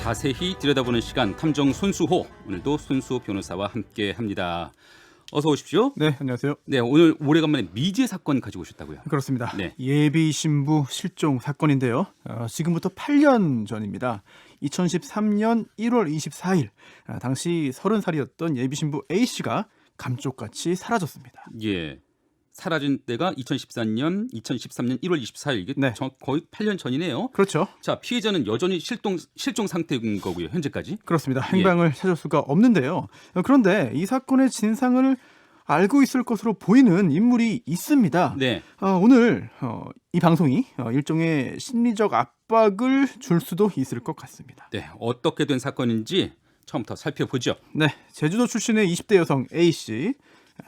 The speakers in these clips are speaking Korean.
자세히 들여다보는 시간 탐정 손수호. 오늘도 손수호 변호사와 함께합니다. 어서 오십시오. 네, 안녕하세요. 네, 오늘 오래간만에 미제 사건 가지고 오셨다고요? 그렇습니다. 네. 예비 신부 실종 사건인데요. 지금부터 8년 전입니다. 2013년 1월 24일 당시 30살이었던 예비 신부 A 씨가 감쪽같이 사라졌습니다. 예. 사라진 때가 2013년 1월 24일. 이게 네. 거의 8년 전이네요. 그렇죠. 자, 피해자는 여전히 실종 상태인 거고요. 현재까지. 그렇습니다. 행방을 찾을 수가 없는데요. 그런데 이 사건의 진상을 알고 있을 것으로 보이는 인물이 있습니다. 네. 오늘 이 방송이 일종의 심리적 압박을 줄 수도 있을 것 같습니다. 네, 어떻게 된 사건인지 처음부터 살펴보죠. 네, 제주도 출신의 20대 여성 A 씨.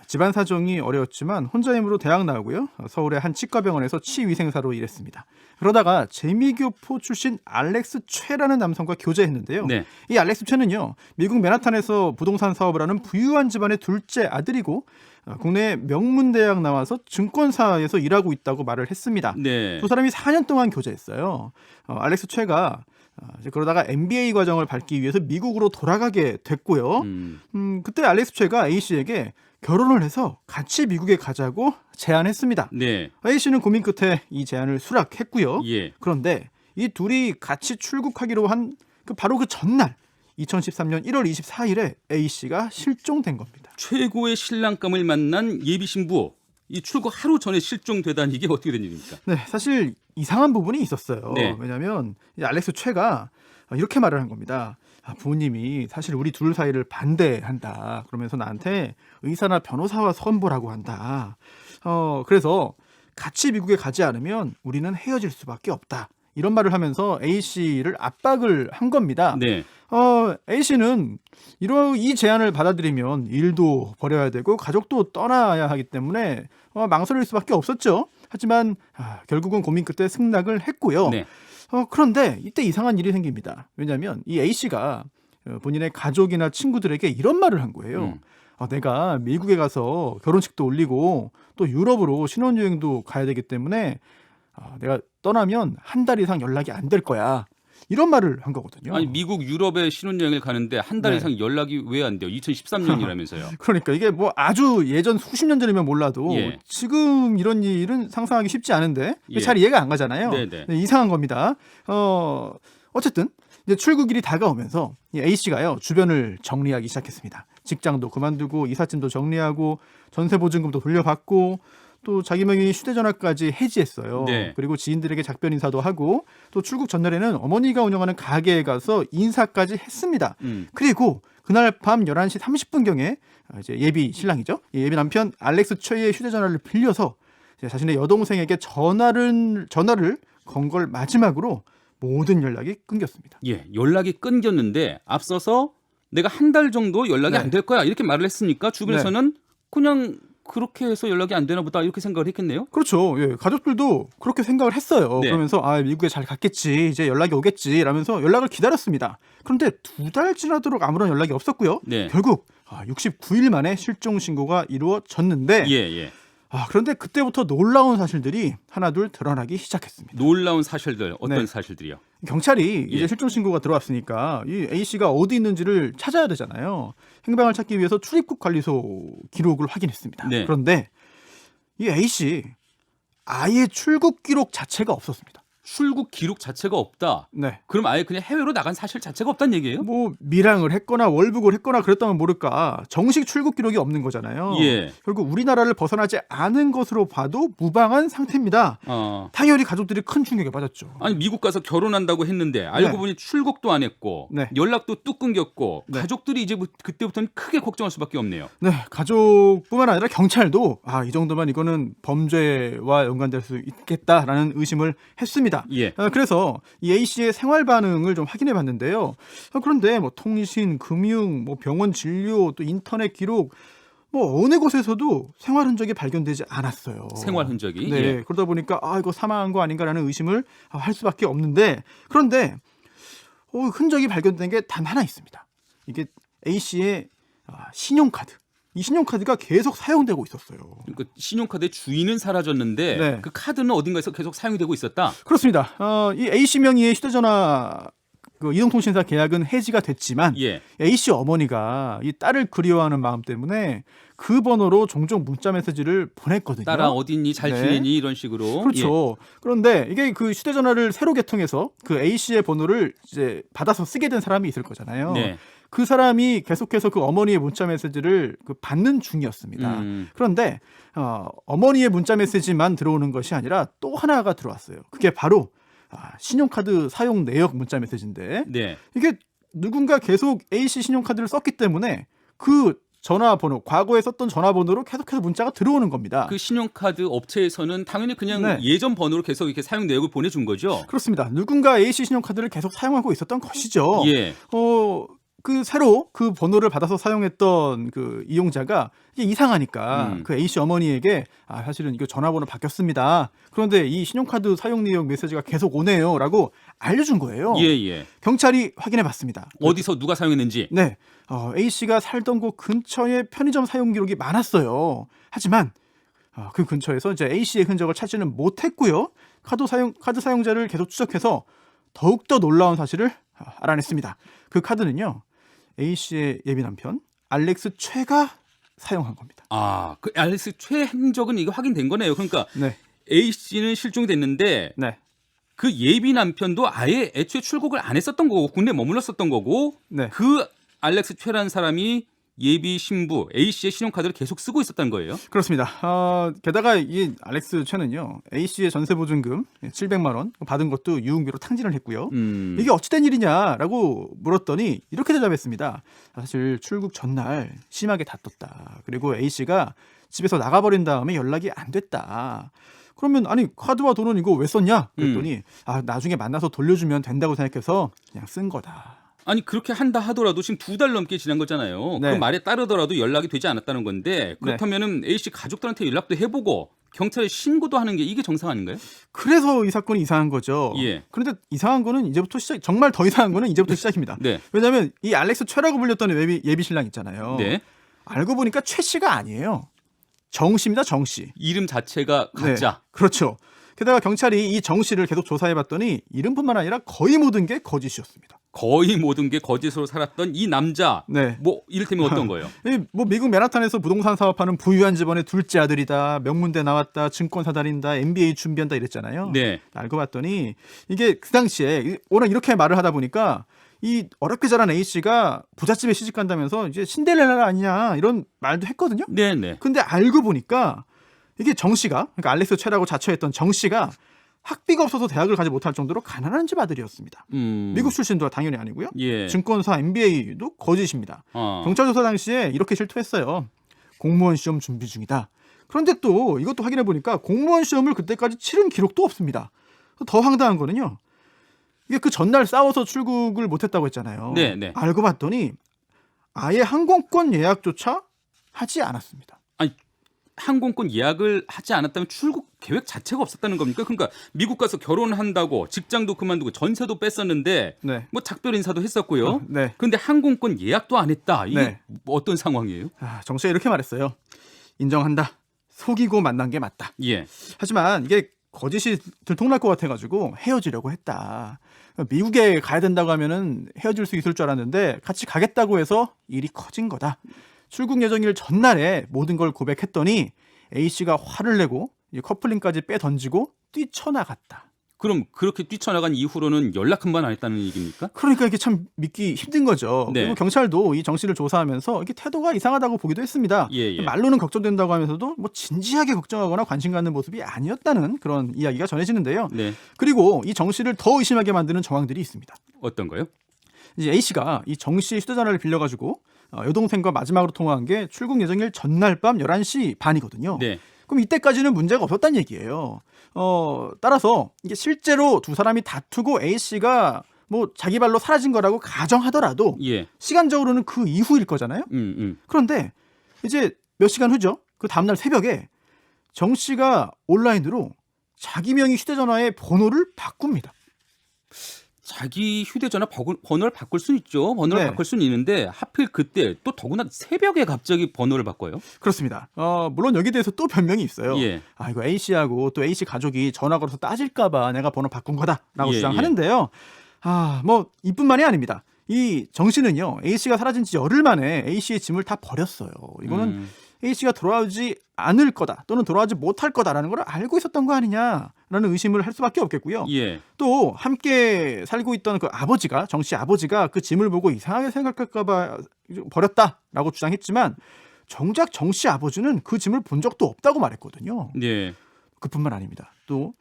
집안 사정이 어려웠지만 혼자 힘으로 대학 나오고요. 서울의 한 치과병원에서 치위생사로 일했습니다. 그러다가 재미교포 출신 알렉스 최라는 남성과 교제했는데요. 네. 이 알렉스 최는요, 미국 맨하탄에서 부동산 사업을 하는 부유한 집안의 둘째 아들이고 국내 명문 대학 나와서 증권사에서 일하고 있다고 말을 했습니다. 네. 두 사람이 4년 동안 교제했어요. 알렉스 최가 그러다가 MBA 과정을 밟기 위해서 미국으로 돌아가게 됐고요. 그때 알렉스 최가 A 씨에게 결혼을 해서 같이 미국에 가자고 제안했습니다. 네. A 씨는 고민 끝에 이 제안을 수락했고요. 예. 그런데 이 둘이 같이 출국하기로 한 바로 그 전날 2013년 1월 24일에 A 씨가 실종된 겁니다. 최고의 신랑감을 만난 예비 신부. 이 출국 하루 전에 실종되다니 이게 어떻게 된 일입니까? 네, 사실 이상한 부분이 있었어요. 네. 왜냐하면 이 알렉스 최가 이렇게 말을 한 겁니다. 부모님이 사실 우리 둘 사이를 반대한다. 그러면서 나한테 의사나 변호사와 선보라고 한다. 그래서 같이 미국에 가지 않으면 우리는 헤어질 수밖에 없다. 이런 말을 하면서 A 씨를 압박을 한 겁니다. 네. A 씨는 이 제안을 받아들이면 일도 버려야 되고 가족도 떠나야 하기 때문에 망설일 수밖에 없었죠. 하지만 결국은 고민 끝에 승낙을 했고요. 네. 그런데 이때 이상한 일이 생깁니다. 왜냐하면 이 A 씨가 본인의 가족이나 친구들에게 이런 말을 한 거예요. 내가 미국에 가서 결혼식도 올리고 또 유럽으로 신혼여행도 가야 되기 때문에 내가 떠나면 한 달 이상 연락이 안 될 거야. 이런 말을 한 거거든요. 아니 미국 유럽에 신혼여행을 가는데 한 달 네. 이상 연락이 왜 안 돼요? 2013년이라면서요. 그러니까 이게 뭐 아주 예전 수십 년 전이면 몰라도 예. 지금 이런 일은 상상하기 쉽지 않은데 예. 잘 이해가 안 가잖아요. 네네. 네, 이상한 겁니다. 어쨌든 이제 출국일이 다가오면서 이 A 씨가요 주변을 정리하기 시작했습니다. 직장도 그만두고 이삿짐도 정리하고 전세보증금도 돌려받고 또 자기 명의 휴대전화까지 해지했어요. 네. 그리고 지인들에게 작별 인사도 하고 또 출국 전날에는 어머니가 운영하는 가게에 가서 인사까지 했습니다. 그리고 그날 밤 11시 30분경에 이제 예비 신랑이죠. 예비 남편 알렉스 최의 휴대전화를 빌려서 자신의 여동생에게 전화를 건 걸 마지막으로 모든 연락이 끊겼습니다. 예, 연락이 끊겼는데 앞서서 내가 한 달 정도 연락이 네. 안 될 거야 이렇게 말을 했으니까 주변에서는 그냥 그렇게 해서 연락이 안 되나 보다 이렇게 생각을 했겠네요. 그렇죠. 예, 가족들도 그렇게 생각을 했어요. 네. 그러면서 미국에 잘 갔겠지, 이제 연락이 오겠지 라면서 연락을 기다렸습니다. 그런데 2달 지나도록 아무런 연락이 없었고요. 네. 결국 69일 만에 실종 신고가 이루어졌는데 예. 그런데 그때부터 놀라운 사실들이 하나둘 드러나기 시작했습니다. 놀라운 사실들 어떤 네. 사실들이요? 경찰이 예. 이제 실종 신고가 들어왔으니까 이 A 씨가 어디 있는지를 찾아야 되잖아요. 행방을 찾기 위해서 출입국 관리소 기록을 확인했습니다. 네. 그런데 이 A 씨 아예 출국 기록 자체가 없었습니다. 출국 기록 자체가 없다. 네. 그럼 아예 그냥 해외로 나간 사실 자체가 없다는 얘기예요? 뭐 밀항을 했거나 월북을 했거나 그랬다면 모를까 정식 출국 기록이 없는 거잖아요. 예. 결국 우리나라를 벗어나지 않은 것으로 봐도 무방한 상태입니다. 당연히 가족들이 큰 충격에 빠졌죠. 아니 미국 가서 결혼한다고 했는데 알고 네. 보니 출국도 안 했고 네. 연락도 뚝 끊겼고 네. 가족들이 이제 그때부터는 크게 걱정할 수밖에 없네요. 네, 가족뿐만 아니라 경찰도 이 정도면 이거는 범죄와 연관될 수 있겠다라는 의심을 했습니다. 예. 그래서 이 A 씨의 생활 반응을 좀 확인해 봤는데요. 그런데 뭐 통신, 금융, 뭐 병원 진료, 또 인터넷 기록 뭐 어느 곳에서도 생활 흔적이 발견되지 않았어요. 생활 흔적이. 네, 예. 그러다 보니까 이거 사망한 거 아닌가라는 의심을 할 수밖에 없는데 그런데 흔적이 발견된 게 단 하나 있습니다. 이게 A 씨의 신용카드. 이 신용카드가 계속 사용되고 있었어요. 그러니까 신용카드의 주인은 사라졌는데 네. 그 카드는 어딘가에서 계속 사용이 되고 있었다. 그렇습니다. 이 A 씨 명의의 휴대전화 그 이동통신사 계약은 해지가 됐지만 예. A 씨 어머니가 이 딸을 그리워하는 마음 때문에 그 번호로 종종 문자 메시지를 보냈거든요. 딸아 어딨니? 잘 네. 지내니? 이런 식으로. 그렇죠. 그런데 이게 그 휴대전화를 새로 개통해서 그 A 씨의 번호를 이제 받아서 쓰게 된 사람이 있을 거잖아요. 네. 그 사람이 계속해서 그 어머니의 문자 메시지를 그 받는 중이었습니다. 그런데 어머니의 문자 메시지만 들어오는 것이 아니라 또 하나가 들어왔어요. 그게 바로 신용카드 사용 내역 문자 메시지인데 네. 이게 누군가 계속 A씨 신용카드를 썼기 때문에 그 전화번호, 과거에 썼던 전화번호로 계속해서 문자가 들어오는 겁니다. 그 신용카드 업체에서는 당연히 그냥 네. 예전 번호로 계속 이렇게 사용 내역을 보내준 거죠. 그렇습니다. 누군가 A씨 신용카드를 계속 사용하고 있었던 것이죠. 예. 그 새로 그 번호를 받아서 사용했던 그 이용자가 이게 이상하니까 그 A씨 어머니에게 사실은 이거 전화번호 바뀌었습니다. 그런데 이 신용카드 사용 내역 메시지가 계속 오네요라고 알려준 거예요. 예. 경찰이 확인해봤습니다. 어디서 누가 사용했는지. 네, A 씨가 살던 곳 근처에 편의점 사용 기록이 많았어요. 하지만 그 근처에서 이제 A 씨의 흔적을 찾지는 못했고요. 카드 사용자를 계속 추적해서 더욱더 놀라운 사실을 알아냈습니다. 그 카드는요, A 씨의 예비 남편 알렉스 최가 사용한 겁니다. 그 알렉스 최 행적은 이거 확인된 거네요. 그러니까 네, A 씨는 실종이 됐는데 네, 그 예비 남편도 아예 애초에 출국을 안 했었던 거고 군대에 머물렀었던 거고 네. 그 알렉스 최라는 사람이 예비 신부 A 씨의 신용카드를 계속 쓰고 있었던 거예요. 그렇습니다. 게다가 이 알렉스 최는요, A 씨의 전세 보증금 700만 원 받은 것도 유흥비로 탕진을 했고요. 이게 어찌된 일이냐라고 물었더니 이렇게 대답했습니다. 사실 출국 전날 심하게 다퉜다. 그리고 A 씨가 집에서 나가버린 다음에 연락이 안 됐다. 그러면 아니 카드와 돈은 이거 왜 썼냐? 그랬더니 나중에 만나서 돌려주면 된다고 생각해서 그냥 쓴 거다. 아니 그렇게 한다 하더라도 지금 2달 넘게 지난 거잖아요. 네. 그 말에 따르더라도 연락이 되지 않았다는 건데 그렇다면은 A 씨 가족들한테 연락도 해보고 경찰에 신고도 하는 게 이게 정상 아닌가요? 그래서 이 사건이 이상한 거죠. 예. 그런데 이상한 거는 이제부터 정말 더 이상한 거는 이제부터 시작입니다. 네. 왜냐하면 이 알렉스 최라고 불렸던 예비 신랑 있잖아요. 네. 알고 보니까 최 씨가 아니에요. 정 씨입니다. 정 씨. 이름 자체가 가짜. 네, 그렇죠. 게다가 경찰이 이 정 씨를 계속 조사해봤더니 이름뿐만 아니라 거의 모든 게 거짓이었습니다. 거의 모든 게 거짓으로 살았던 이 남자. 네. 뭐 이를테면 어떤 거예요? 뭐 미국 맨하탄에서 부동산 사업하는 부유한 집안의 둘째 아들이다. 명문대 나왔다. 증권사 다닌다. MBA 준비한다 이랬잖아요. 네. 알고 봤더니 이게 그 당시에 워낙 이렇게 말을 하다 보니까 이 어렵게 자란 A 씨가 부잣집에 시집 간다면서 이제 신데렐라 아니냐 이런 말도 했거든요. 네. 근데 알고 보니까 이게 정 씨가, 그러니까 알렉스 최라고 자처했던 정 씨가 학비가 없어서 대학을 가지 못할 정도로 가난한 집 아들이었습니다. 미국 출신도 당연히 아니고요. 예. 증권사 MBA도 거짓입니다. 경찰 조사 당시에 이렇게 실토했어요. 공무원 시험 준비 중이다. 그런데 또 이것도 확인해 보니까 공무원 시험을 그때까지 치른 기록도 없습니다. 더 황당한 거는요. 이게 그 전날 싸워서 출국을 못했다고 했잖아요. 네. 알고 봤더니 아예 항공권 예약조차 하지 않았습니다. 아니 항공권 예약을 하지 않았다면 출국 계획 자체가 없었다는 겁니까? 그러니까 미국 가서 결혼한다고 직장도 그만두고 전세도 뺐었는데 네. 뭐 작별 인사도 했었고요. 네. 그런데 항공권 예약도 안 했다. 이게 네. 어떤 상황이에요? 정 씨가 이렇게 말했어요. 인정한다. 속이고 만난 게 맞다. 예. 하지만 이게 거짓이 들통날 것 같아가지고 헤어지려고 했다. 미국에 가야 된다고 하면은 헤어질 수 있을 줄 알았는데 같이 가겠다고 해서 일이 커진 거다. 출국 예정일 전날에 모든 걸 고백했더니 A 씨가 화를 내고 커플링까지 빼던지고 뛰쳐나갔다. 그럼 그렇게 뛰쳐나간 이후로는 연락 한 번 안 했다는 얘기입니까? 그러니까 이게 참 믿기 힘든 거죠. 네. 그리고 경찰도 이 정 씨를 조사하면서 이렇게 태도가 이상하다고 보기도 했습니다. 예. 말로는 걱정된다고 하면서도 뭐 진지하게 걱정하거나 관심 갖는 모습이 아니었다는 그런 이야기가 전해지는데요. 네. 그리고 이 정 씨를 더 의심하게 만드는 정황들이 있습니다. 어떤 거요? 이제 A 씨가 이 정 씨의 휴대전화를 빌려가지고 여동생과 마지막으로 통화한 게 출국 예정일 전날 밤 11시 반이거든요. 네. 그럼 이때까지는 문제가 없었다는 얘기예요. 따라서 이게 실제로 두 사람이 다투고 A 씨가 뭐 자기 발로 사라진 거라고 가정하더라도 예. 시간적으로는 그 이후일 거잖아요. 그런데 이제 몇 시간 후죠. 그 다음날 새벽에 정 씨가 온라인으로 자기 명의 휴대전화의 번호를 바꿉니다. 자기 휴대전화 번호를 바꿀 수 있죠. 번호를 네. 바꿀 수는 있는데 하필 그때 또 더구나 새벽에 갑자기 번호를 바꿔요. 그렇습니다. 물론 여기에 대해서 또 변명이 있어요. 예. 이거 A 씨하고 또 A 씨 가족이 전화 걸어서 따질까 봐 내가 번호 바꾼 거다라고 예, 주장하는데요. 뭐 이뿐만이 아닙니다. 이 정 씨는요, A 씨가 사라진 지 열흘 만에 A 씨의 짐을 다 버렸어요. 이거는 A 씨가 돌아오지 않을 거다 또는 돌아오지 못할 거다라는 걸 알고 있었던 거 아니냐라는 의심을 할 수밖에 없겠고요. 예. 또 함께 살고 있던 그 아버지가, 정 씨 아버지가 그 짐을 보고 이상하게 생각할까 봐 버렸다라고 주장했지만 정작 정 씨 아버지는 그 짐을 본 적도 없다고 말했거든요. 예. 그뿐만 아닙니다. 또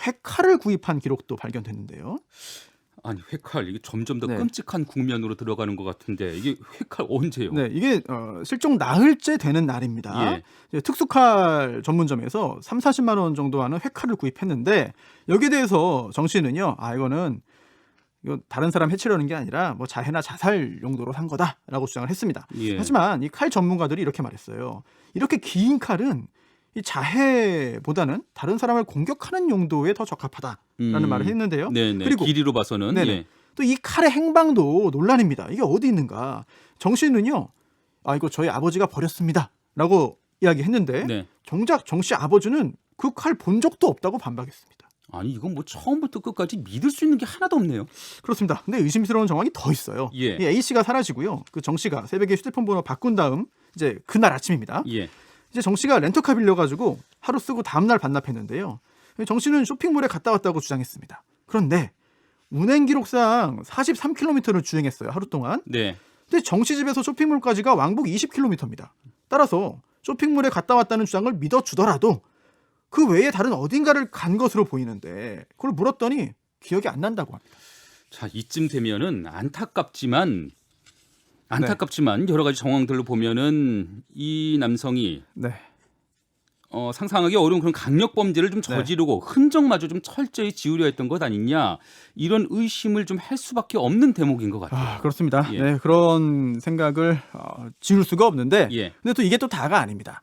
회칼을 구입한 기록도 발견됐는데요. 아니 회칼 이게 점점 더 네. 끔찍한 국면으로 들어가는 것 같은데 이게 회칼 언제요? 네, 이게 실종 나흘째 되는 날입니다. 예. 이제 특수칼 전문점에서 3-40만 원 정도 하는 회칼을 구입했는데 여기에 대해서 정 씨는요, 이거 다른 사람 해치려는 게 아니라 뭐 자해나 자살 용도로 산 거다라고 주장을 했습니다. 예. 하지만 이 칼 전문가들이 이렇게 말했어요. 이렇게 긴 칼은 이 자해보다는 다른 사람을 공격하는 용도에 더 적합하다라는 말을 했는데요. 네네. 그리고 길이로 봐서는 네네. 예. 또 이 칼의 행방도 논란입니다. 이게 어디 있는가? 정 씨는요, 이거 저희 아버지가 버렸습니다라고 이야기했는데 네. 정작 정 씨 아버지는 그 칼 본 적도 없다고 반박했습니다. 아니 이건 뭐 처음부터 끝까지 믿을 수 있는 게 하나도 없네요. 그렇습니다. 근데 의심스러운 정황이 더 있어요. 예. 이 A 씨가 사라지고요. 그 정 씨가 새벽에 휴대폰 번호 바꾼 다음 이제 그날 아침입니다. 예. 이제 정 씨가 렌터카 빌려가지고 하루 쓰고 다음날 반납했는데요. 정 씨는 쇼핑몰에 갔다 왔다고 주장했습니다. 그런데 운행 기록상 43km를 주행했어요. 하루 동안. 네. 근데 정 씨 집에서 쇼핑몰까지가 왕복 20km입니다. 따라서 쇼핑몰에 갔다 왔다는 주장을 믿어주더라도 그 외에 다른 어딘가를 간 것으로 보이는데 그걸 물었더니 기억이 안 난다고 합니다. 자 이쯤 되면은 안타깝지만 여러 가지 정황들로 보면은 이 남성이 네. 상상하기 어려운 그런 강력 범죄를 좀 저지르고 흔적마저 좀 철저히 지우려 했던 것 아니냐 이런 의심을 좀 할 수밖에 없는 대목인 것 같아요. 그렇습니다. 예. 네, 그런 생각을 지울 수가 없는데 예. 근데 또 이게 또 다가 아닙니다.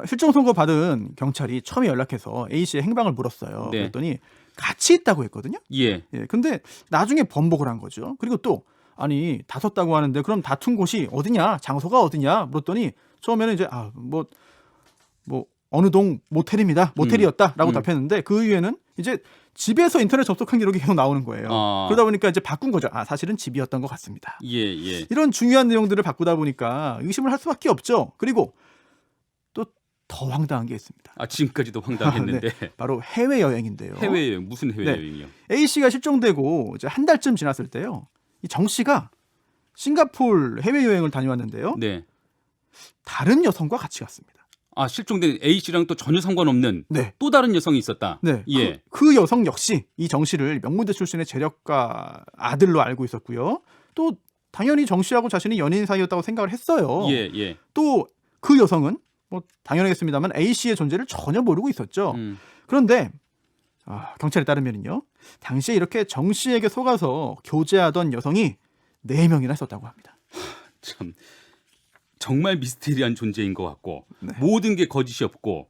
실종 선고 받은 경찰이 처음에 연락해서 A 씨의 행방을 물었어요. 네. 그랬더니 같이 있다고 했거든요. 예. 예, 근데 나중에 번복을 한 거죠. 그리고 또 아니 다퉜다고 하는데 그럼 다툰 곳이 어디냐, 장소가 어디냐 물었더니 처음에는 이제 뭐 어느 동 모텔이었다라고 답했는데 그 이후에는 이제 집에서 인터넷 접속한 기록이 계속 나오는 거예요. 그러다 보니까 이제 바꾼 거죠. 사실은 집이었던 것 같습니다. 예. 예. 이런 중요한 내용들을 바꾸다 보니까 의심을 할 수밖에 없죠. 그리고 또 더 황당한 게 있습니다. 지금까지도 황당했는데 네, 바로 해외 여행인데요. 해외여행 무슨 해외여행이요? A 씨가 실종되고 이제 한 달쯤 지났을 때요. 이 정 씨가 싱가포르 해외 여행을 다녀왔는데요. 네. 다른 여성과 같이 갔습니다. 실종된 A 씨랑 또 전혀 상관없는 네. 또 다른 여성이 있었다. 네. 예. 그 여성 역시 이 정 씨를 명문대 출신의 재력가 아들로 알고 있었고요. 또 당연히 정 씨하고 자신이 연인 사이였다고 생각을 했어요. 예. 예. 또 그 여성은 뭐 당연하겠습니다만 A 씨의 존재를 전혀 모르고 있었죠. 그런데 경찰에 따르면요, 당시에 이렇게 정 씨에게 속아서 교제하던 여성이 4명이나 있었다고 합니다. 참 정말 미스테리한 존재인 것 같고 네. 모든 게 거짓이 없고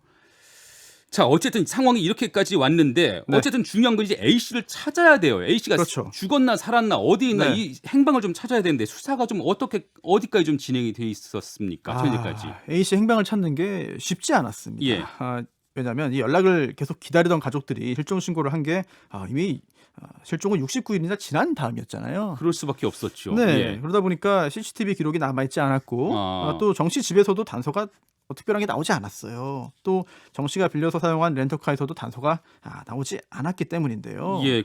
자 어쨌든 상황이 이렇게까지 왔는데 네. 어쨌든 중요한 건 이제 A 씨를 찾아야 돼요. A 씨가 그렇죠. 죽었나 살았나 어디 있나 네. 이 행방을 좀 찾아야 되는데 수사가 좀 어디까지 좀 진행이 돼 있었습니까? 현재까지. A 씨 행방을 찾는 게 쉽지 않았습니다. 예. 왜냐하면 이 연락을 계속 기다리던 가족들이 실종 신고를 한 게 이미 실종은 69일이나 지난 다음이었잖아요. 그럴 수밖에 없었죠. 네. 예. 그러다 보니까 CCTV 기록이 남아있지 않았고 또 정 씨 집에서도 단서가 특별한 게 나오지 않았어요. 또 정 씨가 빌려서 사용한 렌터카에서도 단서가 나오지 않았기 때문인데요. 예,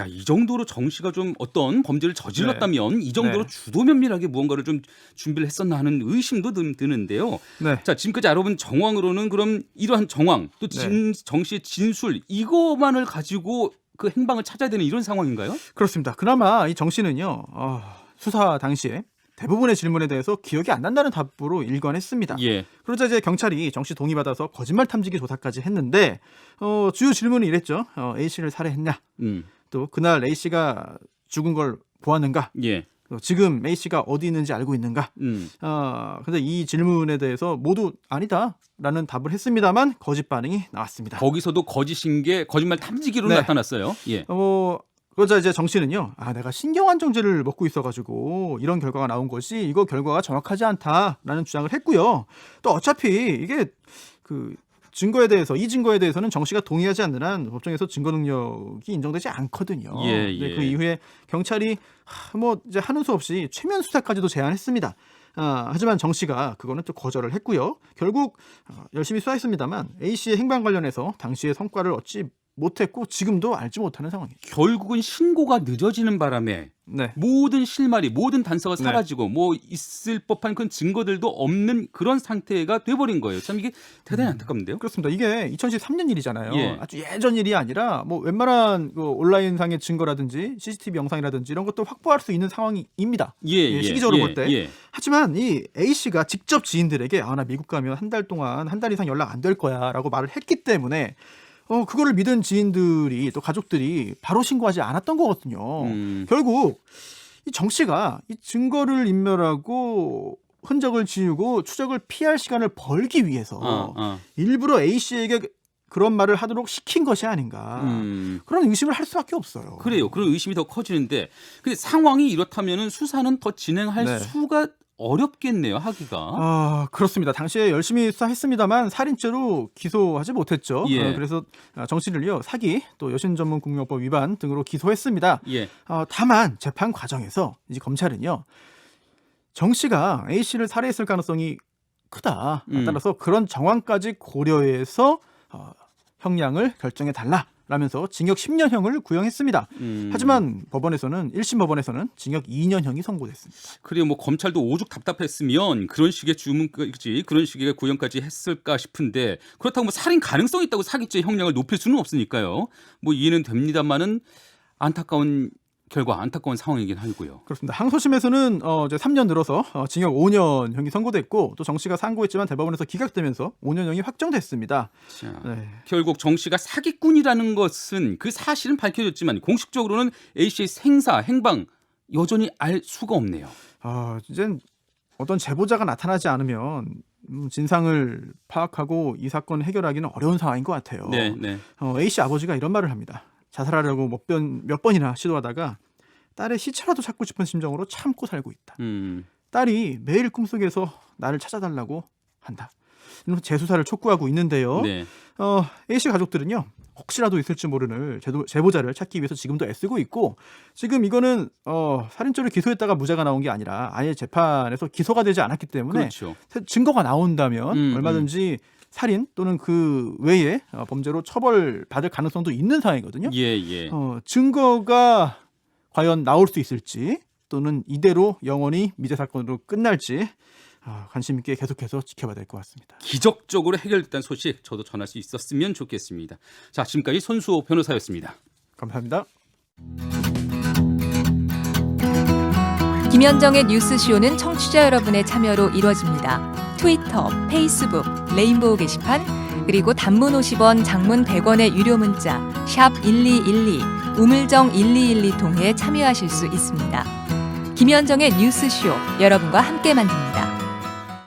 이 정도로 정 씨가 좀 어떤 범죄를 저질렀다면 이 정도로 네. 주도 면밀하게 무언가를 좀 준비를 했었나 하는 의심도 드는데요. 네. 자, 지금까지 알아본 정황으로는 그럼 이러한 정황 또 정 씨의 진술 이거만을 가지고 그 행방을 찾아야 되는 이런 상황인가요? 그렇습니다. 그나마 이 정 씨는요, 수사 당시에 대부분의 질문에 대해서 기억이 안 난다는 답으로 일관했습니다. 예. 그러자 이제 경찰이 정 씨 동의받아서 거짓말 탐지기 조사까지 했는데 주요 질문이 이랬죠. A 씨를 살해했냐? 또 그날 A 씨가 죽은 걸 보았는가? 예. 지금 A 씨가 어디 있는지 알고 있는가? 근데 이 질문에 대해서 모두 아니다라는 답을 했습니다만 거짓 반응이 나왔습니다. 거기서도 거짓인 게 거짓말 탐지기로 네. 나타났어요. 예. 그러자 이제 정 씨는요, 내가 신경안정제를 먹고 있어가지고 이런 결과가 나온 것이 이거 결과가 정확하지 않다라는 주장을 했고요. 또 어차피 이게 증거에 대해서 이 증거에 대해서는 정 씨가 동의하지 않는 한 법정에서 증거 능력이 인정되지 않거든요. 예, 근데 예. 그 이후에 경찰이 뭐 이제 하는 수 없이 최면 수사까지도 제안했습니다. 하지만 정 씨가 그거는 또 거절을 했고요. 결국 열심히 수사했습니다만 A 씨의 행방 관련해서 당시의 성과를 얻지 못했고 지금도 알지 못하는 상황이에요. 결국은 신고가 늦어지는 바람에 네. 모든 실마리, 모든 단서가 네. 사라지고 뭐 있을 법한 그런 증거들도 없는 그런 상태가 돼버린 거예요. 참 이게 대단히 안타깝는데요. 그렇습니다. 이게 2013년 일이잖아요. 예. 아주 예전 일이 아니라 뭐 웬만한 그 온라인상의 증거라든지 CCTV 영상이라든지 이런 것도 확보할 수 있는 상황입니다. 시기적으로 볼 때. 예. 하지만 이 A 씨가 직접 지인들에게 나 미국 가면 한 달 이상 연락 안 될 거야라고 말을 했기 때문에 그거를 믿은 지인들이 또 가족들이 바로 신고하지 않았던 거거든요. 결국 이 정 씨가 이 증거를 인멸하고 흔적을 지우고 추적을 피할 시간을 벌기 위해서 일부러 A 씨에게 그런 말을 하도록 시킨 것이 아닌가. 그런 의심을 할 수밖에 없어요. 그래요. 그런 의심이 더 커지는데 근데 상황이 이렇다면 수사는 더 진행할 네. 수가 어렵겠네요. 하기가. 그렇습니다. 당시에 열심히 수사했습니다만 살인죄로 기소하지 못했죠. 예. 그래서 정 씨를요 사기 또 여신전문공무원법 위반 등으로 기소했습니다. 예. 다만 재판 과정에서 이제 검찰은요 정 씨가 A 씨를 살해했을 가능성이 크다. 따라서 그런 정황까지 고려해서 형량을 결정해 달라라면서 징역 10년형을 구형했습니다. 하지만 법원에서는 1심 법원에서는 징역 2년형이 선고됐습니다. 그리고 뭐 검찰도 오죽 답답했으면 그런 식의 주문까지 그런 식의 구형까지 했을까 싶은데 그렇다고 뭐 살인 가능성이 있다고 사기죄 형량을 높일 수는 없으니까요. 뭐 이해는 됩니다만은 안타까운 결과, 안타까운 상황이긴 하고요. 그렇습니다. 항소심에서는 이제 3년 늘어서 징역 5년형이 선고됐고 또 정 씨가 상고했지만 대법원에서 기각되면서 5년형이 확정됐습니다. 자, 네. 결국 정 씨가 사기꾼이라는 것은 그 사실은 밝혀졌지만 공식적으로는 A 씨의 생사, 행방 여전히 알 수가 없네요. 이젠 어떤 제보자가 나타나지 않으면 진상을 파악하고 이 사건 해결하기는 어려운 상황인 것 같아요. 네. A 씨 아버지가 이런 말을 합니다. 자살하려고 몇 번이나 시도하다가 딸의 시체라도 찾고 싶은 심정으로 참고 살고 있다. 딸이 매일 꿈속에서 나를 찾아달라고 한다. 재수사를 촉구하고 있는데요. 네. A 씨 가족들은요. 혹시라도 있을지 모르는 제보자를 찾기 위해서 지금도 애쓰고 있고 지금 이거는 살인죄로 기소했다가 무죄가 나온 게 아니라 아예 재판에서 기소가 되지 않았기 때문에 그렇죠. 증거가 나온다면 얼마든지 살인 또는 그 외에 범죄로 처벌받을 가능성도 있는 상황이거든요. 예. 증거가 과연 나올 수 있을지 또는 이대로 영원히 미제 사건으로 끝날지 관심 있게 계속해서 지켜봐야 될 것 같습니다. 기적적으로 해결됐다는 소식 저도 전할 수 있었으면 좋겠습니다. 자, 지금까지 손수호 변호사였습니다. 감사합니다. 김현정의 뉴스쇼는 청취자 여러분의 참여로 이루어집니다. 트위터, 페이스북, 레인보우 게시판, 그리고 단문 50원, 장문 100원의 유료 문자 샵 1212, 우물정 1212 통해 참여하실 수 있습니다. 김현정의 뉴스쇼, 여러분과 함께 만듭니다.